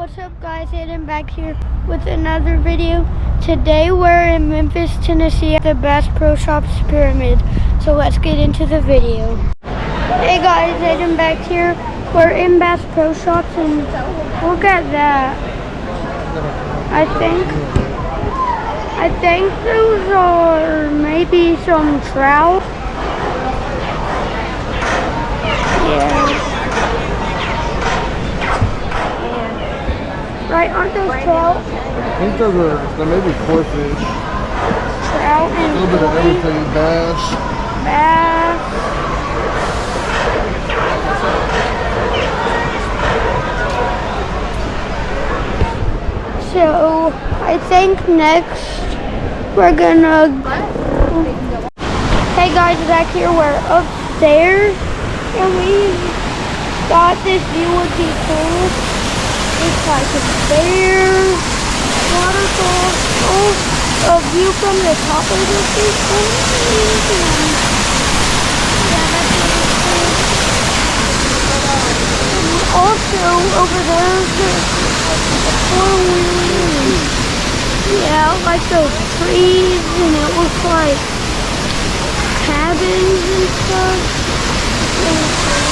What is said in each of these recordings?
What's up, guys? Aiden back here with another video. Today we're in Memphis, Tennessee at the Bass Pro Shops Pyramid. So let's get into the video. Hey guys, Aiden back here. We're in Bass Pro Shops and look at that. I think those are maybe some trout. Yeah. Right, aren't those trout? I think they're maybe koi fish. Trout and a little bit of everything. Bass. So I think next we're gonna. Hey guys, back here we're upstairs and we thought this view would be cool. It's like a bear, waterfall, a view from the top of the fish. Yeah, that's really cool. And also over there, there's a four-wheeler. Yeah, like those trees, and it looks like cabins and stuff. Really cool.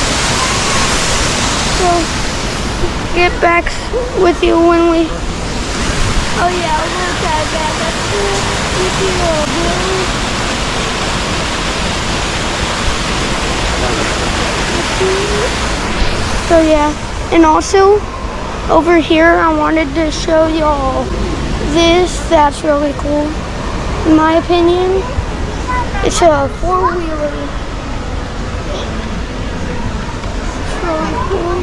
So get back with you when we. Oh yeah, look at that. That's cool. You see the blue. So yeah, and also over here, I wanted to show y'all this. That's really cool, in my opinion. It's a four-wheeler. It's really cool.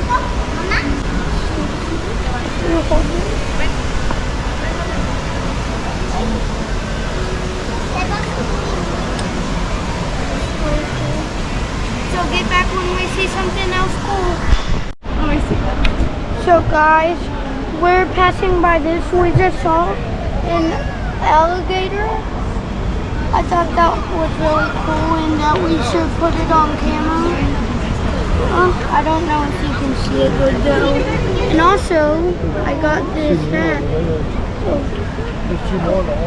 So get back when we see something else cool. Let me see. So guys, we're passing by this. We just saw an alligator. I thought that was really cool and that we should put it on camera. I don't know if you can see it good though. And also, I got this hat.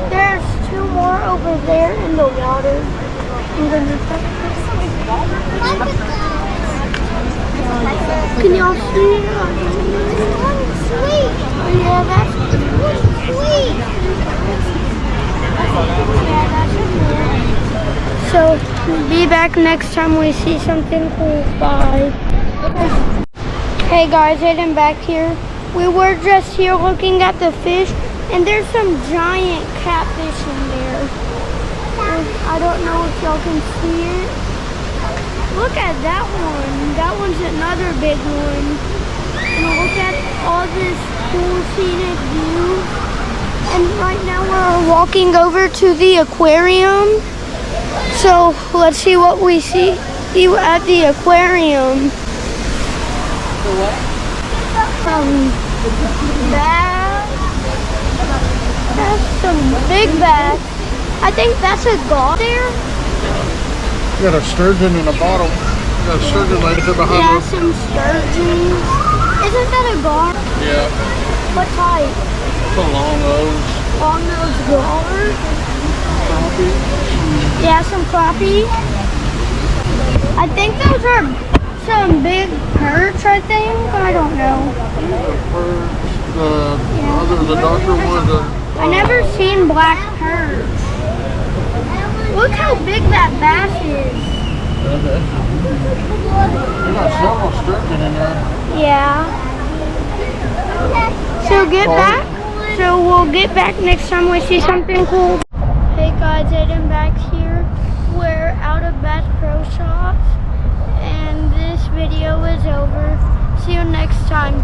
There's two more over there in the water. Can y'all see it? Sweet. Oh yeah, that's sweet. Yeah, that's so be back next time we see something cool. Bye. Hey guys, Aiden back here. We were just here looking at the fish, and there's some giant catfish in there. I don't know if y'all can see it. Look at that one. That one's another big one. And look at all this cool scenic view. And right now we're walking over to the aquarium. So let's see what we see at the aquarium. Bass. That's some big bass. I think that's a gar there. You got a sturgeon in a bottle. You got a sturgeon right there behind Yeah, us. some sturgeon. Isn't that a gar? Yeah. What type? It's a long nose. Long nose gar? Crappie. Yeah, some crappie. I think those are some big perch, I think. I don't know. The darker ones. I never seen black perch. Look how big that bass is. You got several sturgeon in there. Yeah. So get back. So we'll get back next time we see something cool. Hey guys, Aiden back here. We're out of Bass Pro Shops, and this video is over. See you next time.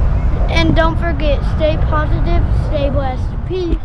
And don't forget, stay positive, stay blessed. Peace.